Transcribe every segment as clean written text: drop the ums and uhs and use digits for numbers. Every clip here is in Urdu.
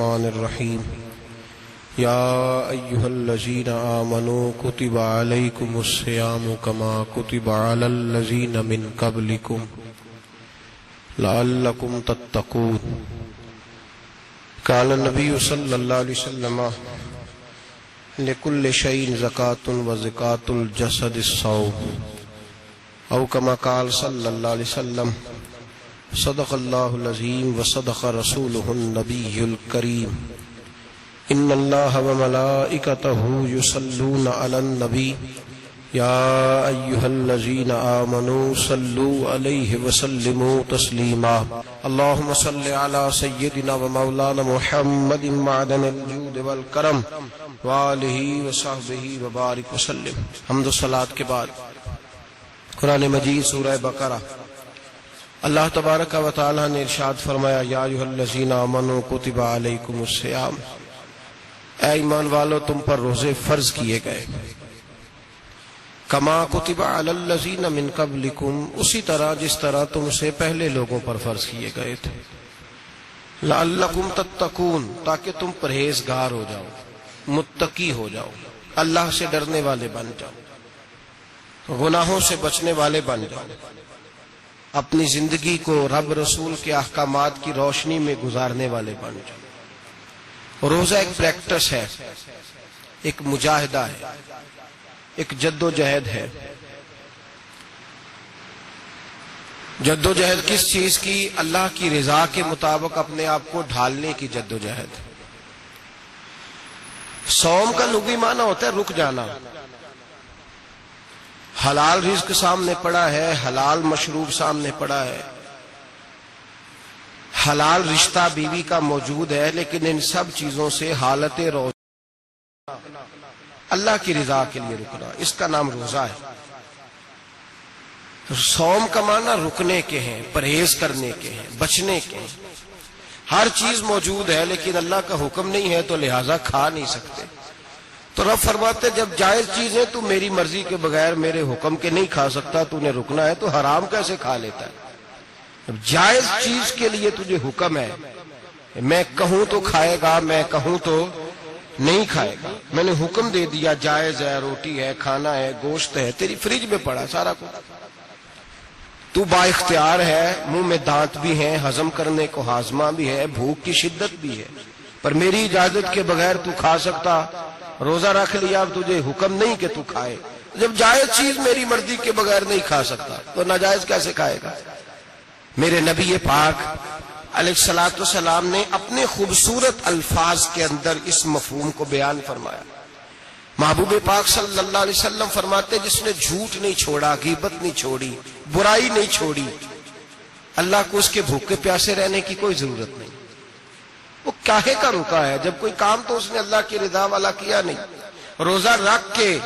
الرحمن الرحیم یا ایہا الذین آمنوا کتب علیکم الصیام کما کتب علی الذین من قبلکم لعلکم تتقون۔ قال النبی صلی اللہ علیہ وسلم لکل شیء زکاۃ وزکاۃ الجسد الصوم، او کما قال صلی اللہ علیہ وسلم صدق اللہ العظیم وصدق رسولہ النبی الکریم۔ ان اللہ وملائکتہ یصلون علی النبی یا ایہا الذین آمنوا صلوا علیہ وسلموا تسلیما۔ اللہم صل علی سیدنا ومولانا محمد معدن الجود والکرم وآلہ وصحبہ وبارک وسلم۔ حمد و صلاۃ کے بعد قرآن مجید سورہ بقرہ، اللہ تبارک و تعالی نے ارشاد فرمایا یا ایھا الذین آمنوا کتب علیکم الصیام، اے ایمان والو تم پر روزے فرض کیے گئے، کما کتب علی الذین من قبلکم، اسی طرح جس طرح تم سے پہلے لوگوں پر فرض کیے گئے تھے، لعلکم تتقون، تاکہ تم پرہیزگار ہو جاؤ، متقی ہو جاؤ، اللہ سے ڈرنے والے بن جاؤ، گناہوں سے بچنے والے بن جاؤ، اپنی زندگی کو رب رسول کے احکامات کی روشنی میں گزارنے والے بن جاؤ۔ روزہ ایک پریکٹس ہے، ایک مجاہدہ ہے، ایک جد و جہد ہے۔ جد و جہد کس چیز کی؟ اللہ کی رضا کے مطابق اپنے آپ کو ڈھالنے کی جد و جہد۔ صوم کا لغوی معنی ہوتا ہے رک جانا۔ حلال رزق سامنے پڑا ہے، حلال مشروب سامنے پڑا ہے، حلال رشتہ بیوی کا موجود ہے، لیکن ان سب چیزوں سے حالت روزہ اللہ کی رضا کے لیے رکنا، اس کا نام روزہ ہے۔ صوم کا معنی رکنے کے ہیں، پرہیز کرنے کے ہیں، بچنے کے ہیں۔ ہر چیز موجود ہے لیکن اللہ کا حکم نہیں ہے تو لہٰذا کھا نہیں سکتے۔ تو رب فرماتے جب جائز چیزیں تو میری مرضی کے بغیر میرے حکم کے نہیں کھا سکتا، تو نے رکنا ہے تو حرام کیسے کھا لیتا ہے؟ جب جائز چیز کے لیے تجھے حکم ہے، میں کہوں تو کھائے گا، میں کہوں تو نہیں کھائے گا، میں نے حکم دے دیا جائز ہے، روٹی ہے، کھانا ہے، گوشت ہے، تیری فریج میں پڑا سارا کچھ، تو با اختیار ہے، منہ میں دانت بھی ہیں، ہضم کرنے کو ہاضمہ بھی ہے، بھوک کی شدت بھی ہے، پر میری اجازت کے بغیر تو کھا سکتا؟ روزہ رکھ لیا، اب تجھے حکم نہیں کہ تو کھائے۔ جب جائز چیز میری مرضی کے بغیر نہیں کھا سکتا تو ناجائز کیسے کھائے گا؟ میرے نبی پاک علیہ الصلوۃ والسلام نے اپنے خوبصورت الفاظ کے اندر اس مفہوم کو بیان فرمایا۔ محبوب پاک صلی اللہ علیہ وسلم فرماتے جس نے جھوٹ نہیں چھوڑا، غیبت نہیں چھوڑی، برائی نہیں چھوڑی، اللہ کو اس کے بھوکے پیاسے رہنے کی کوئی ضرورت نہیں۔ وہ کاہے کا رکا ہے جب کوئی کام تو اس نے اللہ کی رضا والا کیا نہیں؟ روزہ رکھ کے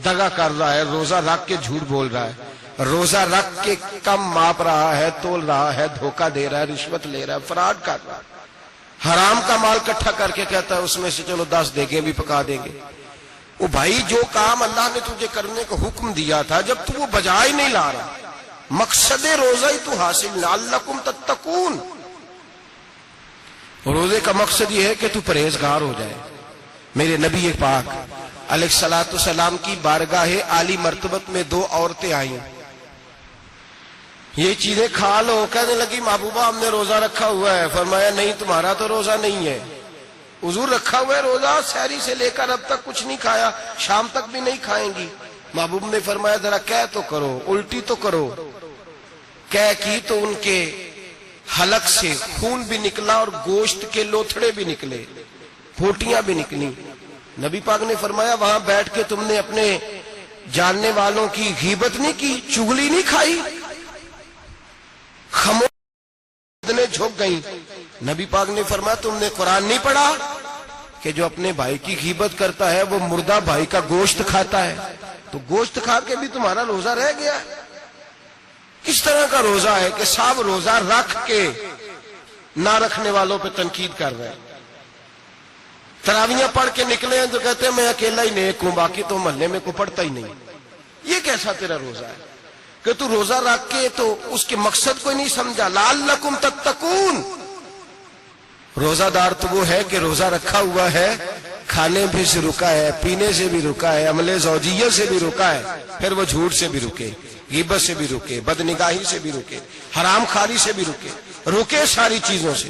دغا کر رہا ہے، روزہ رکھ کے جھوٹ بول رہا ہے، روزہ رکھ کے کم ماپ رہا ہے، تول رہا ہے، دھوکہ دے رہا ہے، رشوت لے رہا ہے، فراڈ کر رہا ہے، حرام کا مال اکٹھا کر کے کہتا ہے اس میں سے چلو 10 دیگیں بھی پکا دیں گے۔ وہ بھائی جو کام اللہ نے تجھے کرنے کا حکم دیا تھا جب تو وہ بجا ہی نہیں لا رہا، مقصد روزہ ہی تو حاصل لعلکم تتقون۔ روزے کا مقصد یہ ہے کہ تو پرہیزگار ہو جائے۔ میرے نبی پاک علیہ الصلوۃ والسلام کی بارگاہ عالی مرتبت میں 2 عورتیں آئیں، یہ چیزیں کھا لو، کہنے لگی محبوبہ ہم نے روزہ رکھا ہوا ہے۔ فرمایا نہیں تمہارا تو روزہ نہیں ہے، حضور رکھا ہوا ہے روزہ، سحری سے لے کر اب تک کچھ نہیں کھایا، شام تک بھی نہیں کھائیں گی۔ محبوب نے فرمایا ذرا کہہ تو کرو، الٹی تو کرو۔ کہہ کی تو ان کے حلق سے خون بھی نکلا اور گوشت کے لوتھڑے بھی نکلے، پھوٹیاں بھی نکلی۔ نبی پاک نے فرمایا وہاں بیٹھ کے تم نے اپنے جاننے والوں کی غیبت نہیں کی، چغلی نہیں کھائی، خاموش جھک گئی۔ نبی پاک نے فرمایا تم نے قرآن نہیں پڑھا کہ جو اپنے بھائی کی غیبت کرتا ہے وہ مردہ بھائی کا گوشت کھاتا ہے؟ تو گوشت کھا کے بھی تمہارا روزہ رہ گیا۔ کس طرح کا روزہ ہے کہ صاحب روزہ رکھ کے نہ رکھنے والوں پہ تنقید کر رہے ہیں، تراویحاں پڑھ کے نکلے ہیں تو کہتے ہیں میں اکیلا ہی نیک ہوں، باقی تو محلے میں کوئی پڑھتا ہی نہیں۔ یہ کیسا تیرا روزہ ہے کہ تو روزہ رکھ کے تو اس کے مقصد کو نہیں سمجھا؟ لعلکم تتقون، روزہ دار تو وہ ہے کہ روزہ رکھا ہوا ہے، کھانے بھی سے رکا ہے، پینے سے بھی رکا ہے، عمل زوجیہ سے بھی رکا ہے، پھر وہ جھوٹ سے بھی رکے، غیبت سے بھی رکے، بدنگاہی سے بھی رکے، حرام خواری سے بھی رکے ساری چیزوں سے۔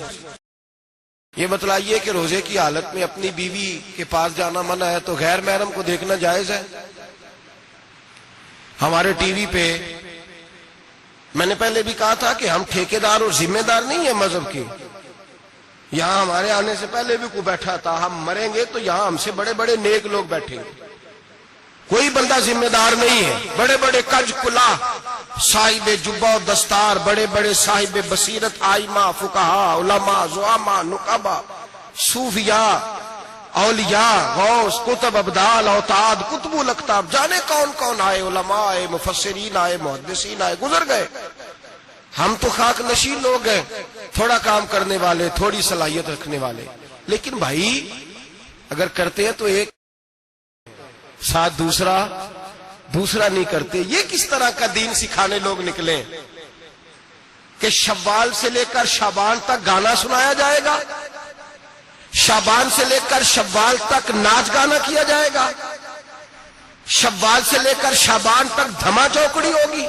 یہ بتلائیے کہ روزے کی حالت میں اپنی بیوی کے پاس جانا منع ہے تو غیر محرم کو دیکھنا جائز ہے؟ ہمارے ٹی وی پہ میں نے پہلے بھی کہا تھا کہ ہم ٹھیکیدار اور ذمہ دار نہیں ہیں مذہب کے۔ یہاں ہمارے آنے سے پہلے بھی کوئی بیٹھا تھا، ہم مریں گے تو یہاں ہم سے بڑے بڑے نیک لوگ بیٹھیں گے، کوئی بندہ ذمہ دار نہیں ہے۔ بڑے بڑے کج کلا، صاحب جبہ و دستار، بڑے بڑے صاحب بصیرت، آئمہ، فقہا، علماء، زعماء، نقبا، صوفیاء، اولیاء، غوث، کتب، ابدال، اوتاد، کتب الاقطاب، جانے کون کون آئے، علماء آئے، مفسرین آئے، محدثین آئے، گزر گئے۔ ہم تو خاک نشین لوگ ہیں، تھوڑا کام کرنے والے، تھوڑی صلاحیت رکھنے والے۔ لیکن بھائی اگر کرتے ہیں تو ایک ساتھ دوسرا نہیں کرتے۔ یہ کس طرح کا دین سکھانے لوگ نکلے کہ شوال سے لے کر شعبان تک گانا سنایا جائے گا، شعبان سے لے کر شوال تک ناچ گانا کیا جائے گا، شوال سے لے کر شعبان تک دھما چوکڑی ہوگی،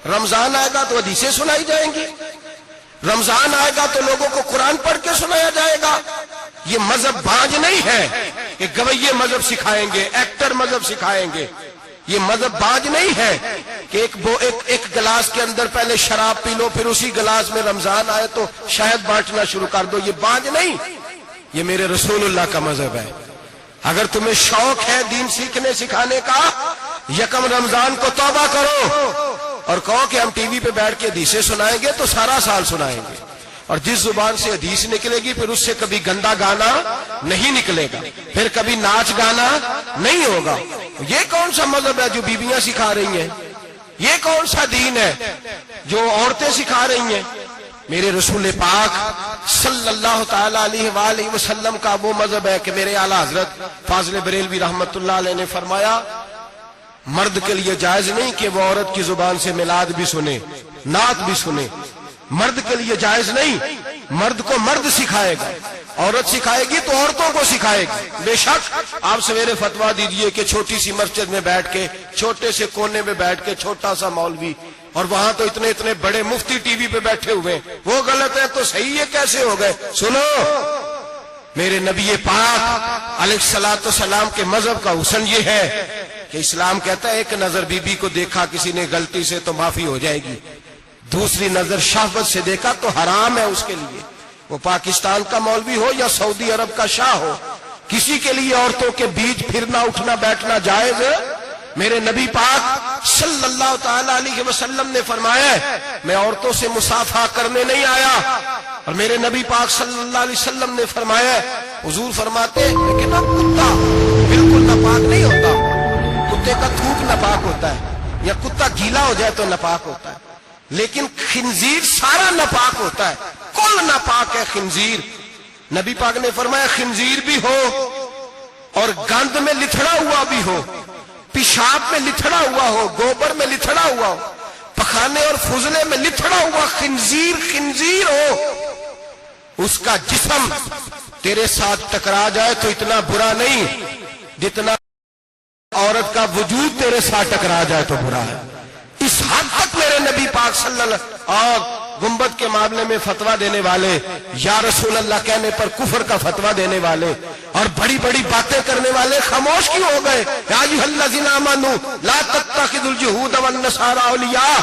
رمضان آئے گا تو حدیثیں سنائی جائیں گی، رمضان آئے گا تو لوگوں کو قرآن پڑھ کے سنایا جائے گا۔ یہ مذہب بانج نہیں ہے کہ گویے مذہب سکھائیں گے، ایکٹر مذہب سکھائیں گے۔ یہ مذہب بانج نہیں ہے کہ ایک گلاس کے اندر پہلے شراب پی لو، پھر اسی گلاس میں رمضان آئے تو شہد بانٹنا شروع کر دو۔ یہ بانج نہیں، یہ میرے رسول اللہ کا مذہب ہے۔ اگر تمہیں شوق ہے دین سیکھنے سکھانے کا، یکم رمضان کو توبہ کرو اور کہو کہ ہم ٹی وی پہ بیٹھ کے حدیثیں سنائیں گے تو سارا سال سنائیں گے، اور جس زبان سے حدیث نکلے گی پھر اس سے کبھی گندا گانا نہیں نکلے گا، پھر کبھی ناچ گانا نہیں ہوگا۔ یہ کون سا مذہب ہے جو بیویاں سکھا رہی ہیں؟ یہ کون سا دین ہے جو عورتیں سکھا رہی ہیں؟ میرے رسول پاک صلی اللہ تعالی علیہ وآلہ وسلم کا وہ مذہب ہے کہ میرے اعلیٰ حضرت فاضل بریلوی رحمت اللہ علیہ نے فرمایا، مرد کے لیے جائز نہیں کہ وہ عورت کی زبان سے میلاد بھی سنے، نعت بھی سنے۔ مرد کے لیے جائز نہیں، مرد کو مرد سکھائے گا، عورت سکھائے گی تو عورتوں کو سکھائے گی۔ بے شک آپ سویرے فتویٰ دیجئے کہ چھوٹی سی مسجد میں بیٹھ کے، چھوٹے سے کونے میں بیٹھ کے چھوٹا سا مولوی، اور وہاں تو اتنے بڑے مفتی ٹی وی پہ بیٹھے ہوئے، وہ غلط ہے تو صحیح ہے، کیسے ہو گئے؟ سنو، میرے نبی پاک علیہ الصلوۃ والسلام کے مذہب کا حسن یہ ہے کہ اسلام کہتا ہے ایک نظر بی بی کو دیکھا کسی نے غلطی سے تو معافی ہو جائے گی، دوسری نظر شہوت سے دیکھا تو حرام ہے اس کے لیے، وہ پاکستان کا مولوی ہو یا سعودی عرب کا شاہ ہو، کسی کے لیے عورتوں کے بیچ پھرنا اٹھنا بیٹھنا جائز ہے۔ میرے نبی پاک صلی اللہ تعالی علیہ وسلم نے فرمایا ہے میں عورتوں سے مصافحہ کرنے نہیں آیا، اور میرے نبی پاک صلی اللہ علیہ وسلم نے فرمایا ہے، حضور فرماتے ہیں لیکن اب کتا بالکل ناپاک نہیں ہوتا، کتے کا تھوک ناپاک ہوتا ہے، یا کتا گیلا ہو جائے تو ناپاک ہوتا ہے، لیکن خنزیر سارا ناپاک ہوتا ہے، کل ناپاک ہے خنزیر۔ نبی پاک نے فرمایا خنزیر بھی ہو اور گند میں لتھڑا ہوا بھی ہو، پیشاب میں لتھڑا ہوا ہو، گوبر میں لتھڑا ہوا ہو، پخانے اور فضلے میں لتھڑا ہوا خنزیر ہو، اس کا جسم تیرے ساتھ ٹکرا جائے تو اتنا برا نہیں جتنا عورت کا وجود تیرے ساتھ ٹکرا جائے تو برا ہے۔ اس حد تک میرے نبی پاک صلی اللہ علیہ وسلم اور گنبد کے معاملے میں فتویٰ دینے والے، یا رسول اللہ کہنے پر کفر کا فتویٰ دینے والے اور بڑی بڑی باتیں کرنے والے خاموش کیوں ہو گئے؟ یا ایھا الذین آمنوا لا تتخذوا اليہود والنصارى اولیاء۔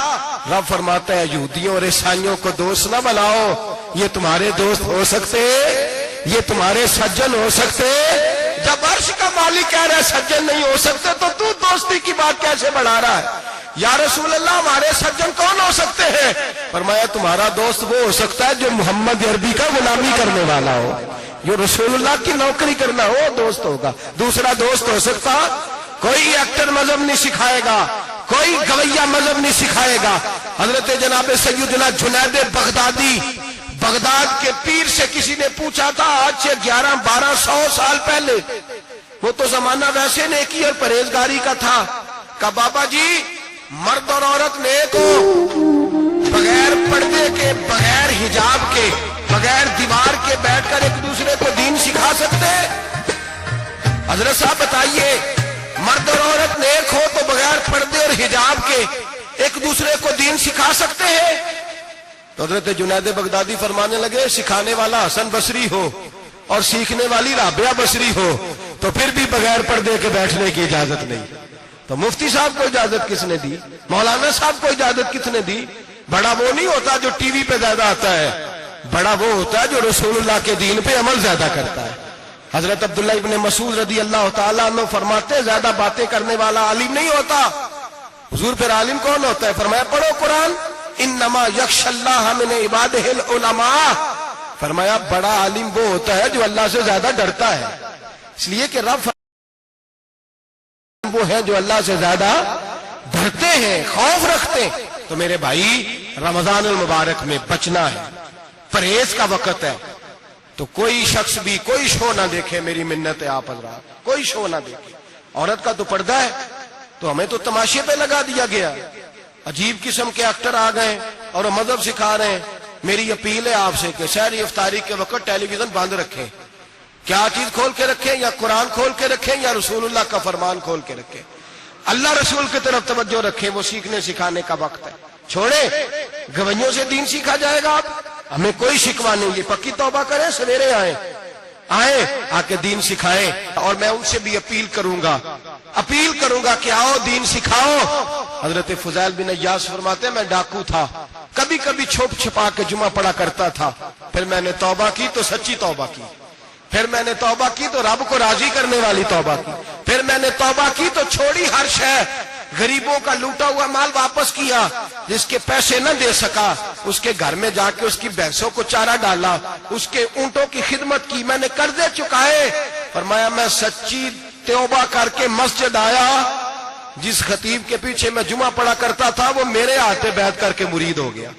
رب فرماتا ہے یہودیوں اور عیسائیوں کو دوست نہ بناؤ، یہ تمہارے دوست ہو سکتے، یہ تمہارے سجن ہو سکتے۔ جب عرش کا مالک کہہ رہا ہے سجن نہیں ہو سکتے تو دوستی کی بات کیسے بڑھا رہا ہے؟ یا رسول اللہ ہمارے سجن کون ہو سکتے ہیں؟ فرمایا تمہارا دوست وہ ہو سکتا ہے جو محمد عربی کا غلامی کرنے والا ہو، جو رسول اللہ کی نوکری کرنا ہو دوست ہوگا۔ دوسرا دوست ہو سکتا کوئی ایکٹر مذہب نہیں سکھائے گا، کوئی گویہ مذہب نہیں سکھائے گا۔ حضرت جناب سیدنا جنید بغدادی، بغداد کے پیر سے کسی نے پوچھا تھا آج سے 1100-1200 سال پہلے، وہ تو زمانہ ویسے نیکی اور پرہیزگاری کا تھا، کہا بابا جی مرد اور عورت نیک ہو، بغیر پردے کے، بغیر حجاب کے، بغیر دیوار کے بیٹھ کر ایک حضرت صاحب بتائیے، مرد اور عورت نیک ہو تو بغیر پردے اور حجاب کے ایک دوسرے کو دین سکھا سکتے ہیں؟ تو حضرت جنید بغدادی فرمانے لگے سکھانے والا حسن بصری ہو اور سیکھنے والی رابعہ بصری ہو تو پھر بھی بغیر پردے کے بیٹھنے کی اجازت نہیں۔ تو مفتی صاحب کو اجازت کس نے دی؟ مولانا صاحب کو اجازت کس نے دی؟ بڑا وہ نہیں ہوتا جو ٹی وی پہ زیادہ آتا ہے، بڑا وہ ہوتا ہے جو رسول اللہ کے دین پہ عمل زیادہ کرتا ہے۔ حضرت عبداللہ ابن مسعود رضی اللہ تعالیٰ عنہ فرماتے زیادہ باتیں کرنے والا عالم نہیں ہوتا۔ حضور پھر عالم کون ہوتا ہے؟ فرمایا پڑھو قرآن، انما یخشی اللہ من عبادہ العلماء۔ فرمایا بڑا عالم وہ ہوتا ہے جو اللہ سے زیادہ ڈرتا ہے، اس لیے کہ رب وہ ہے جو اللہ سے زیادہ ڈرتے ہیں، خوف رکھتے ہیں۔ تو میرے بھائی رمضان المبارک میں بچنا ہے، پرہیز کا وقت ہے، تو کوئی شخص بھی کوئی شو نہ دیکھے، میری منت ہے آپ حضرات، کوئی شو نہ دیکھے۔ عورت کا تو پردہ ہے، تو ہمیں تو تماشے پہ لگا دیا گیا، عجیب قسم کے ایکٹر آ گئے اور مذہب سکھا رہے ہیں۔ میری اپیل ہے آپ سے کہ سحری افطاری کے وقت ٹیلی ویژن بند رکھیں، کیا چیز کھول کے رکھیں؟ یا قرآن کھول کے رکھیں یا رسول اللہ کا فرمان کھول کے رکھیں، اللہ رسول کی طرف توجہ رکھیں، وہ سیکھنے سکھانے کا وقت ہے۔ چھوڑیں گویوں سے دین سیکھا جائے گا، ہمیں کوئی شکوہ نہیں، یہ پکی توبہ کریں، سویرے آئیں آ کے دین سکھائیں۔ اور میں ان سے بھی اپیل کروں گا کہ آؤ دین سکھاؤ۔ حضرت فضیل بن عیاض فرماتے ہیں میں ڈاکو تھا، کبھی کبھی چھپ چھپا کے جمعہ پڑھا کرتا تھا، پھر میں نے توبہ کی تو سچی توبہ کی، پھر میں نے توبہ کی تو رب کو راضی کرنے والی توبہ کی، پھر میں نے توبہ کی تو چھوڑی ہر شے، غریبوں کا لوٹا ہوا مال واپس کیا، جس کے پیسے نہ دے سکا اس کے گھر میں جا کے اس کی بھینسوں کو چارہ ڈالا، اس کے اونٹوں کی خدمت کی، میں نے قرضے چکائے۔ فرمایا میں سچی توبہ کر کے مسجد آیا، جس خطیب کے پیچھے میں جمعہ پڑھا کرتا تھا وہ میرے ہاتھ بیعت کر کے مرید ہو گیا۔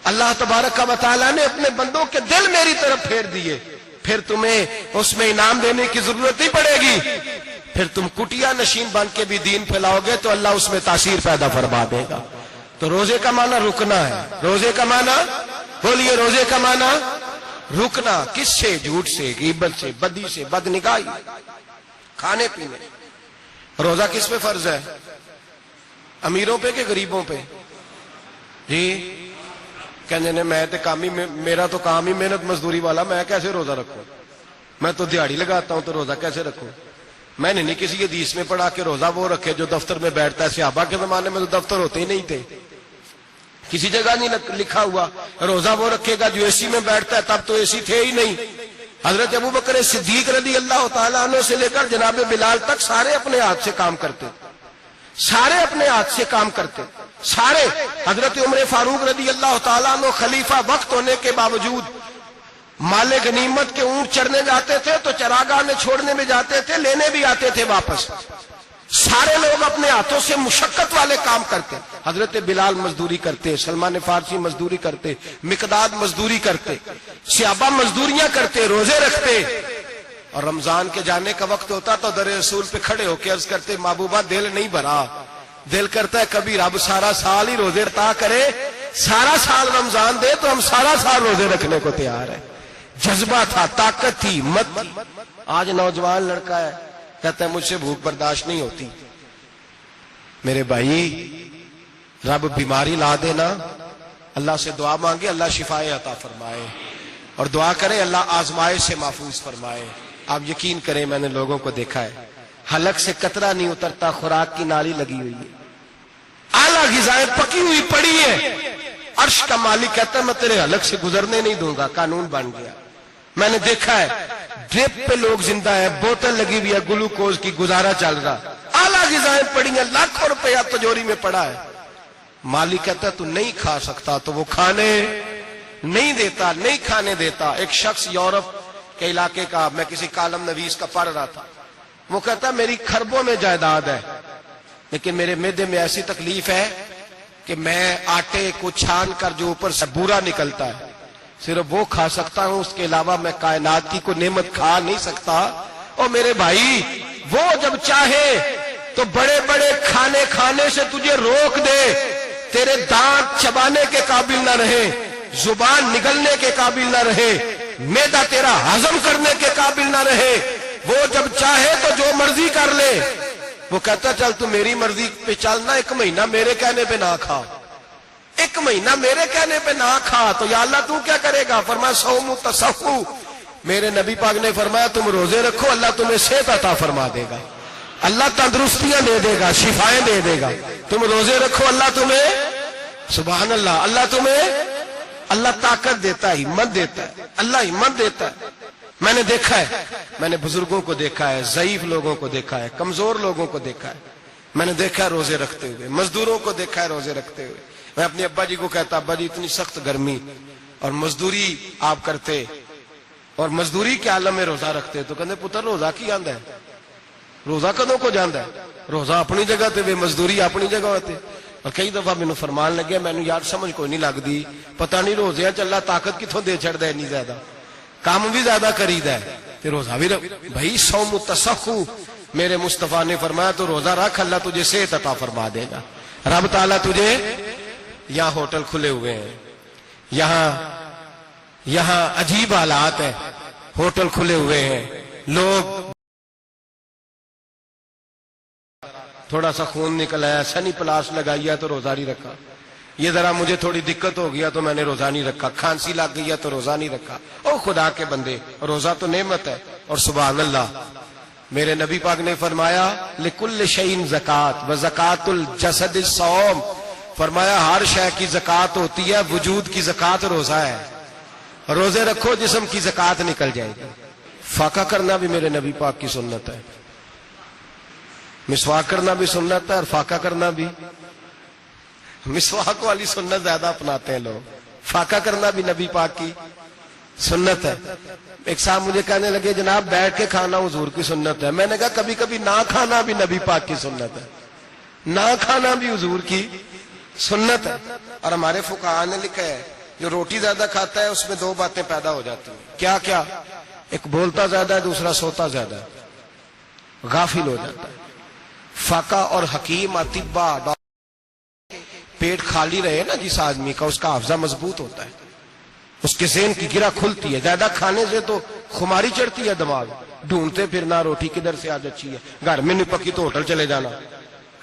اللہ تبارک و تعالیٰ نے اپنے بندوں کے دل میری طرف پھیر دیے، پھر تمہیں اس میں انعام دینے کی ضرورت نہیں پڑے گی، پھر تم کٹیا نشین بن کے بھی دین پھیلاؤ گے تو اللہ اس میں تاثیر پیدا فرما دے گا۔ تو روزے کا معنی رکنا ہے، روزے کا معنی بولیے، روزے کا معنی رکنا، کس سے؟ جھوٹ سے، غیبت سے، بدی سے، بد نگاہی، کھانے پینے۔ روزہ کس پہ فرض ہے؟ امیروں پہ کہ غریبوں پہ؟ جی کہنے میں تو کام ہی، میرا تو کام ہی محنت مزدوری والا، میں کیسے روزہ رکھوں؟ میں تو دیہڑی لگاتا ہوں تو روزہ کیسے رکھوں؟ میں نے نہیں کسی حدیث میں پڑھا کہ روزہ وہ رکھے جو دفتر میں بیٹھتا ہے۔ صحابہ کے زمانے میں تو دفتر ہوتے ہی نہیں تھے، کسی جگہ نہیں لکھا ہوا روزہ وہ رکھے گا جو اے سی میں بیٹھتا ہے، تب تو اے سی تھے ہی نہیں۔ حضرت ابوبکر صدیق رضی اللہ تعالیٰ عنہ سے لے کر جناب بلال تک سارے اپنے ہاتھ سے کام کرتے، سارے اپنے ہاتھ سے کام کرتے، سارے۔ حضرت عمر فاروق رضی اللہ تعالیٰ عنہ خلیفہ وقت ہونے کے باوجود مال غنیمت کے اونٹ چرنے جاتے تھے تو چراگاہ میں چھوڑنے میں جاتے تھے، لینے بھی آتے تھے واپس۔ سارے لوگ اپنے ہاتھوں سے مشقت والے کام کرتے، حضرت بلال مزدوری کرتے، سلمان فارسی مزدوری کرتے، مقداد مزدوری کرتے، صحابہ مزدوریاں کرتے، روزے رکھتے۔ اور رمضان کے جانے کا وقت ہوتا تو در رسول پہ کھڑے ہو کے عرض کرتے محبوبہ دل نہیں بھرا، دل کرتا ہے کبھی رب سارا سال ہی روزے عطا کرے، سارا سال رمضان دے تو ہم سارا سال روزے رکھنے کو تیار ہیں۔ جذبہ تھا، طاقت تھی، ہمت تھی۔ آج نوجوان لڑکا ہے کہتا ہے مجھ سے بھوک برداشت نہیں ہوتی۔ میرے بھائی رب بیماری لا دینا، اللہ سے دعا مانگے اللہ شفائے عطا فرمائے، اور دعا کرے اللہ آزمائش سے محفوظ فرمائے۔ آپ یقین کریں میں نے لوگوں کو دیکھا ہے حلق سے قطرہ نہیں اترتا، خوراک کی نالی لگی ہوئی ہے، اعلیٰ غذائیں پکی ہوئی پڑی ہے، عرش کا مالک کہتا ہے میں تیرے حلق سے گزرنے نہیں دوں گا، قانون بن گیا۔ میں نے دیکھا ہے ڈرپ پہ لوگ زندہ ہے، بوتل لگی ہوئی ہے گلوکوز کی، گزارا چل رہا، اعلیٰ غذائیں پڑی ہیں، لاکھوں روپیہ تجوری میں پڑا ہے۔ مالک کہتا ہے تو نہیں کھا سکتا تو وہ کھانے نہیں دیتا، نہیں کھانے دیتا۔ ایک شخص یورپ کے علاقے کا، میں کسی کالم نویس کا پڑھ رہا تھا، وہ کہتا میری خربوں میں جائیداد ہے لیکن میرے معدے میں ایسی تکلیف ہے کہ میں آٹے کو چھان کر جو اوپر سے بورا نکلتا ہے صرف وہ کھا سکتا ہوں، اس کے علاوہ میں کائنات کی کوئی نعمت کھا نہیں سکتا۔ اور میرے بھائی وہ جب چاہے تو بڑے بڑے کھانے کھانے سے تجھے روک دے، تیرے دانت چبانے کے قابل نہ رہے، زبان نگلنے کے قابل نہ رہے، معدہ تیرا ہضم کرنے کے قابل نہ رہے، وہ جب چاہے تو جو مرضی کر لے. وہ کہتا چل تو میری مرضی پہ چلنا، 1 مہینہ میرے کہنے پہ نہ کھا، 1 مہینہ میرے کہنے پہ نہ کھا تو یا اللہ تو کیا کرے گا؟ فرمایا صوم تصحو. میرے نبی پاک نے فرمایا تم روزے رکھو، اللہ تمہیں صحت عطا فرما دے گا، اللہ تندرستیاں دے دے گا، شفائیں دے دے گا. تم روزے رکھو، اللہ تمہیں، سبحان اللہ، اللہ تمہیں، اللہ طاقت دیتا ہے، ہمت دیتا ہے، اللہ ہمت دیتا ہے. میں نے دیکھا ہے، میں نے بزرگوں کو دیکھا ہے، ضعیف لوگوں کو دیکھا ہے، کمزور لوگوں کو دیکھا ہے، میں نے دیکھا ہے روزے رکھتے ہوئے، مزدوروں کو دیکھا ہے روزے رکھتے ہوئے. میں اپنے ابا جی کو کہتا ابا جی اتنی سخت گرمی اور مزدوری آپ کرتے اور مزدوری کے عالم میں روزہ رکھتے تو کہتے پتر روزہ کی آندا ہے، روزہ کدوں کو جاندا ہے، روزہ اپنی جگہ تے مزدوری اپنی جگہ ہوتے. اور کئی دفعہ مینوں فرمان لگے مینوں یار سمجھ کوئی نہیں لگتی، پتہ نہیں روزے چ اللہ طاقت کتوں دے چھڑدا ہے، اتنی زیادہ کام بھی زیادہ کریدا ہے تے روزہ بھی بھائی صوم تصحو. میرے مصطفیٰ نے فرمایا تو روزہ رکھ، اللہ تجھے صحت عطا فرما دے گا. رب تعالیٰ تجھے، یہاں ہوٹل کھلے ہوئے ہیں، یہاں عجیب حالات ہیں، ہوٹل کھلے ہوئے ہیں، لوگ تھوڑا سا خون نکل آیا، سنی پلاس لگائی ہے تو روزہ نہیں رکھا، یہ ذرا مجھے تھوڑی دقت ہو گیا تو میں نے روزہ نہیں رکھا، کھانسی لگ گئی ہے تو روزہ نہیں رکھا. او خدا کے بندے، روزہ تو نعمت ہے. اور سبحان اللہ میرے نبی پاک نے فرمایا لکل شیء زکات و زکات الجسد الصوم. فرمایا ہر شے کی زکات ہوتی ہے، وجود کی زکات روزہ ہے. روزے رکھو جسم کی زکات نکل جائے گی. فاقہ کرنا بھی میرے نبی پاک کی سنت ہے، مسواک کرنا بھی سنت ہے اور فاقہ کرنا بھی. مسواک والی سنت زیادہ اپناتے ہیں لوگ، فاقہ کرنا بھی نبی پاک کی سنت ہے. ایک صاحب مجھے کہنے لگے جناب بیٹھ کے کھانا حضور کی سنت ہے. میں نے کہا کبھی کبھی نہ کھانا بھی نبی پاک کی سنت ہے، نہ کھانا بھی حضور کی سنت ہے. اور ہمارے فقہاء نے لکھا ہے جو روٹی زیادہ کھاتا ہے اس میں 2 باتیں پیدا ہو جاتی ہیں. کیا کیا؟ ایک بولتا زیادہ ہے، دوسرا سوتا زیادہ ہے، غافل ہو جاتا ہے. فقہ اور حکیم اطباء، پیٹ خالی رہے نا جس آدمی کا، اس کا حافظہ مضبوط ہوتا ہے، اس کے ذہن کی گرہ کھلتی ہے. زیادہ کھانے سے تو خماری چڑھتی ہے، دماغ ڈھونڈتے پھرنا روٹی کدھر سے آج اچھی ہے، گھر میں نہیں پکی تو ہوٹل چلے جانا،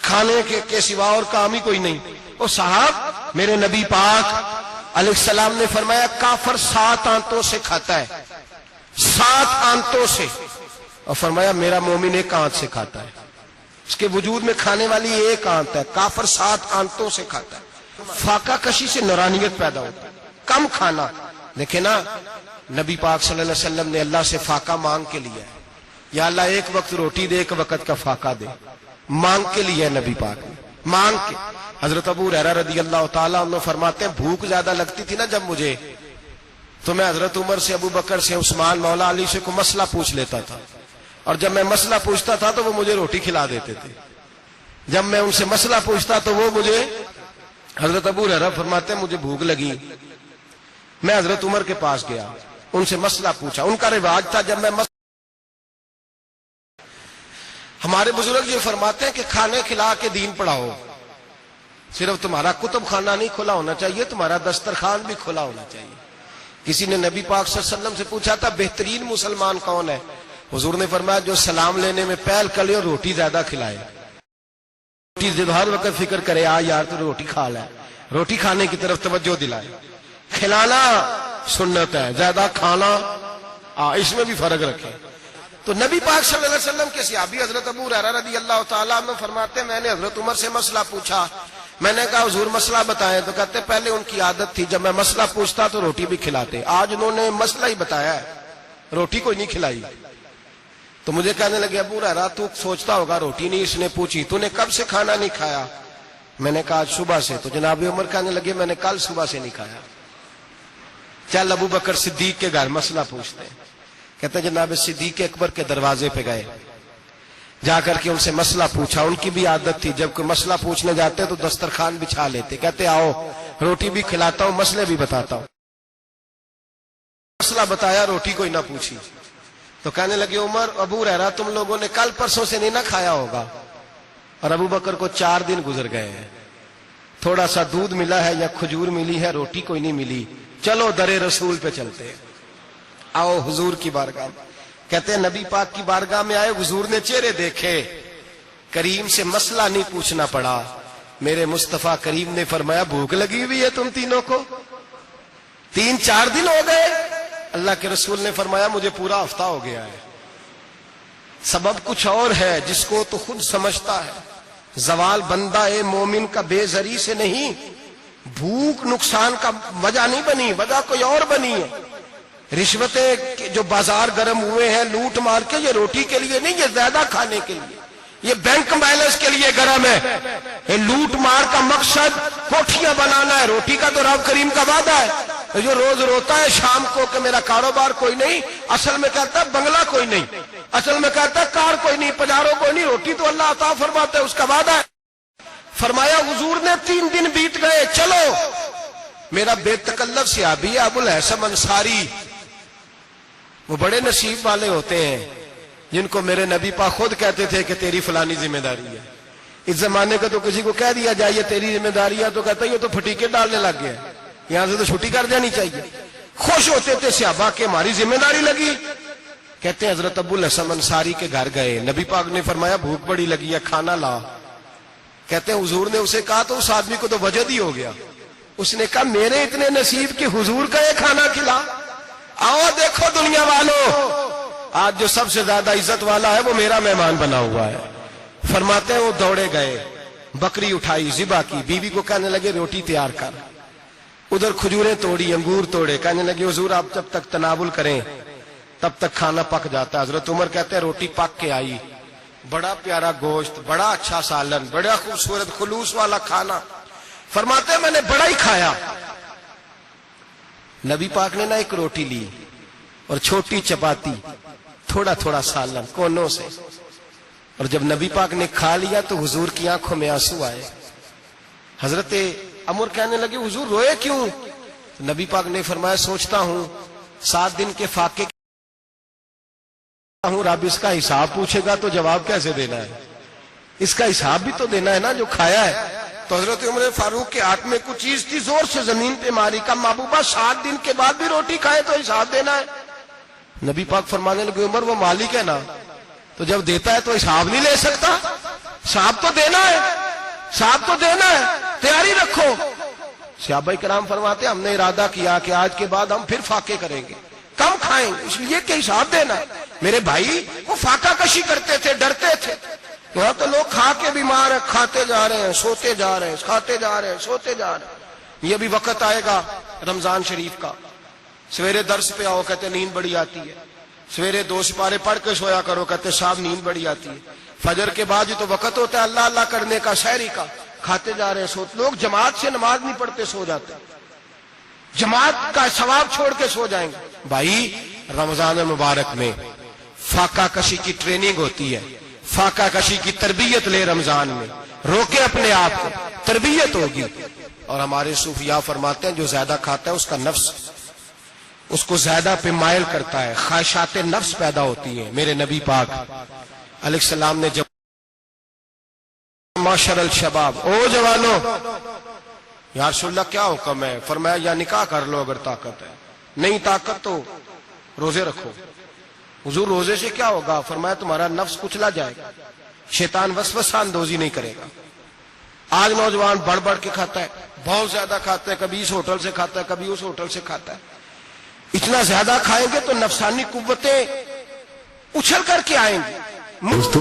کھانے کے سوا اور کام ہی کوئی نہیں. اور صاحب میرے نبی پاک علیہ السلام نے فرمایا کافر 7 آنتوں سے کھاتا ہے، 7 آنتوں سے. اور فرمایا میرا مومن 1 آنت سے کھاتا ہے. اس کے وجود میں کھانے والی 1 آنت ہے، کافر 7 آنتوں سے کھاتا ہے. فاقہ کشی سے نورانیت پیدا ہوتا ہے، کم کھانا. دیکھیں نا نبی پاک صلی اللہ علیہ وسلم نے اللہ سے فاقہ مانگ کے لیا ہے، یا اللہ 1 وقت روٹی دے، 1 وقت کا فاقہ دے، مانگ کے لیا ہے نبی پاک نے، مانگ کے. حضرت ابو ہریرہ رضی اللہ تعالیٰ عنہ فرماتے ہیں بھوک زیادہ لگتی تھی نا جب مجھے، تو میں حضرت عمر سے، ابو بکر سے، عثمان، مولا علی سے کوئی مسئلہ پوچھ لیتا تھا، اور جب میں مسئلہ پوچھتا تھا تو وہ مجھے روٹی کھلا دیتے تھے. جب میں ان سے مسئلہ پوچھتا تو وہ مجھے، حضرت ابو ہریرہ فرماتے ہیں مجھے بھوک لگی، میں حضرت عمر کے پاس گیا، ان سے مسئلہ پوچھا. ان کا رواج تھا جب میں ہمارے بزرگ یہ فرماتے ہیں کہ کھانے کھلا کے دین پڑھاؤ. صرف تمہارا کتب خانہ نہیں کھلا ہونا چاہیے، تمہارا دسترخوان بھی کھلا ہونا چاہیے. کسی نے نبی پاک صلی اللہ علیہ وسلم سے پوچھا تھا بہترین مسلمان کون ہے؟ حضور نے فرمایا جو سلام لینے میں پہل کرے اور روٹی زیادہ کھلائے. روٹی ہر وقت فکر کرے آ یار تو روٹی کھا لے، روٹی کھانے کی طرف توجہ دلائے. کھلانا سنت ہے، زیادہ کھانا اس میں بھی فرق رکھے. تو نبی پاک صلی اللہ علیہ وسلم کے صحابی حضرت ابو ہریرہ رضی اللہ تعالیٰ عنہ فرماتے ہیں میں نے حضرت عمر سے مسئلہ پوچھا، میں نے کہا حضور مسئلہ بتائیں، تو کہتے پہلے ان کی عادت تھی جب میں مسئلہ پوچھتا تو روٹی بھی کھلاتے، آج انہوں نے مسئلہ ہی بتایا ہے، روٹی کوئی نہیں کھلائی. تو مجھے کہنے لگے ابو ہریرہ تو سوچتا ہوگا روٹی نہیں اس نے پوچھی، تو نے کب سے کھانا نہیں کھایا؟ میں نے کہا آج صبح سے. تو جناب عمر کہنے لگے میں نے کل صبح سے نہیں کھایا. چل ابو بکر صدیق کے گھر مسئلہ پوچھتے ہیں. کہتے ہیں جناب صدیق اکبر کے دروازے پہ گئے، جا کر کے ان سے مسئلہ پوچھا. ان کی بھی عادت تھی جب کوئی مسئلہ پوچھنے جاتے تو دسترخوان بچھا لیتے، کہتے آؤ روٹی بھی کھلاتا ہوں مسئلے بھی بتاتا ہوں. مسئلہ بتایا، روٹی کوئی نہ پوچھی. تو کہنے لگے عمر ابو ہریرہ تم لوگوں نے کل پرسوں سے نہیں نہ کھایا ہوگا. اور ابو بکر کو 4 دن گزر گئے ہیں، تھوڑا سا دودھ ملا ہے یا کھجور ملی ہے، روٹی کوئی نہیں ملی. چلو در رسول پہ چلتے، آؤ حضور کی بارگاہ. کہتے ہیں نبی پاک کی بارگاہ میں آئے، حضور نے چہرے دیکھے، کریم سے مسئلہ نہیں پوچھنا پڑا، میرے مصطفیٰ کریم نے فرمایا بھوک لگی ہوئی ہے تم تینوں کو؟ 3-4 دن ہو گئے؟ اللہ کے رسول نے فرمایا مجھے پورا ہفتہ ہو گیا ہے۔ سبب کچھ اور ہے جس کو تو خود سمجھتا ہے، زوال بندہ مومن کا بے زری سے نہیں، بھوک نقصان کا وجہ نہیں بنی، وجہ کوئی اور بنی ہے۔ رشوتیں جو بازار گرم ہوئے ہیں لوٹ مار کے، یہ روٹی کے لیے نہیں، یہ زیادہ کھانے کے لیے، یہ بینک بیلنس کے لیے گرم ہے۔ یہ لوٹ مار کا مقصد کوٹھیاں بنانا ہے، روٹی کا تو رب کریم کا وعدہ ہے۔ جو روز روتا ہے شام کو کہ میرا کاروبار کوئی نہیں، اصل میں کہتا ہے بنگلہ کوئی نہیں، اصل میں کہتا ہے کار کوئی نہیں، پجارو کوئی نہیں، روٹی تو اللہ عطا فرماتا ہے، اس کا وعدہ ہے۔ فرمایا حضور نے 3 دن بیت گئے، چلو میرا بے تکلف صحابی ہے ابو الحسن انصاری، وہ بڑے نصیب والے ہوتے ہیں جن کو میرے نبی پاک خود کہتے تھے کہ تیری فلانی ذمہ داری ہے۔ اس زمانے کا تو کسی کو کہہ دیا جائے یہ تیری ذمہ داری ہے تو کہتا ہے یہ تو پھٹیکے ڈالنے لگ گیا، یہاں سے تو چھٹی کر جانی چاہیے۔ خوش ہوتے تھے صحابہ کہ ہماری ذمہ داری لگی۔ کہتے ہیں حضرت ابو الحسن انصاری کے گھر گئے، نبی پاک نے فرمایا بھوک بڑی لگی ہے کھانا لا۔ کہتے ہیں حضور نے اسے کہا تو اس آدمی کو تو وجد ہی ہو گیا، اس نے کہا میرے اتنے نصیب کہ حضور کا یہ کھانا کھلا۔ آؤ دیکھو دنیا والو، آج جو سب سے زیادہ عزت والا ہے وہ میرا مہمان بنا ہوا ہے۔ فرماتے ہیں وہ دوڑے گئے، بکری اٹھائی، ذبح کی، بیوی کو کہنے لگے روٹی تیار کر، ادھر کھجوریں توڑی، انگور توڑے، کہنے لگے حضور آپ جب تک تناول کریں تب تک کھانا پک جاتا ہے۔ حضرت عمر کہتے ہیں روٹی پک کے آئی، بڑا پیارا گوشت، بڑا اچھا سالن، بڑا خوبصورت خلوص والا کھانا۔ فرماتے ہیں میں نے بڑا ہی کھایا۔ نبی پاک نے نہ ایک روٹی لی اور چھوٹی چپاتی، تھوڑا تھوڑا سالن کونوں سے، اور جب نبی پاک نے کھا لیا تو حضور کی آنکھوں میں آنسو آئے۔ حضرت عمر کہنے لگے حضور روئے کیوں؟ نبی پاک نے فرمایا سوچتا ہوں 7 دن کے فاقے ہوں، رب اس کا حساب پوچھے گا تو جواب کیسے دینا ہے، اس کا حساب بھی تو دینا ہے نا جو کھایا ہے۔ تو حضرت عمر فاروق کے ہاتھ میں کچھ چیز تھی، زور سے زمین پہ ماری، کا محبوبہ 7 دن کے بعد بھی روٹی کھائے تو حساب دینا ہے۔ نبی پاک فرمانے لگے عمر وہ مالک ہے نا، تو جب دیتا ہے تو حساب نہیں لے سکتا، حساب تو دینا ہے، حساب تو دینا ہے، تیاری رکھو۔ صحابہ کرام فرماتے ہم نے ارادہ کیا کہ آج کے بعد ہم پھر فاقے کریں گے، کم کھائیں گے، اس لیے کہ حساب دینا ہے۔ میرے بھائی وہ فاقہ کشی کرتے تھے، ڈرتے تھے۔ یہاں تو لوگ کھا کے بیمار ہیں، کھاتے جا رہے ہیں، سوتے جا رہے ہیں، کھاتے جا رہے ہیں، سوتے جا رہے ہیں۔ یہ بھی وقت آئے گا رمضان شریف کا، سویرے درس پہ آؤ کہتے نیند بڑی آتی ہے، سویرے 2 سپارے پڑھ کے سویا کرو کہتے صاحب نیند بڑی آتی ہے، فجر کے بعد یہ تو وقت ہوتا ہے اللہ اللہ کرنے کا، سحری کا، کھاتے جا رہے ہیں، سوتے۔ لوگ جماعت سے نماز نہیں پڑھتے، سو جاتے، جماعت کا ثواب چھوڑ کے سو جائیں گے۔ بھائی رمضان مبارک میں فاقہ کشی کی ٹریننگ ہوتی ہے، فاقہ کشی کی تربیت لے، رمضان میں روکے اپنے آپ کو، تربیت ہوگی۔ اور ہمارے صوفیاء فرماتے ہیں جو زیادہ کھاتا ہے اس کا نفس اس کو زیادہ پہ مائل کرتا ہے، خواہشات نفس پیدا ہوتی ہیں۔ میرے نبی پاک علیہ السلام نے جب معاشر الشباب، او جوانو، یا رسول اللہ کیا حکم ہے؟ فرمایا یا نکاح کر لو اگر طاقت ہے، نہیں طاقت تو روزے رکھو۔ حضور روزے سے کیا ہوگا؟ فرمایا تمہارا نفس کچلا جائے گا، شیطان وسوسہ اندوزی نہیں کرے گا۔ آج نوجوان بڑھ بڑھ کے کھاتا ہے، بہت زیادہ کھاتا ہے، کبھی اس ہوٹل سے کھاتا ہے، کبھی اس ہوٹل سے کھاتا ہے۔ اتنا زیادہ کھائیں گے تو نفسانی قوتیں اچھل کر کے آئیں گی۔ دوستو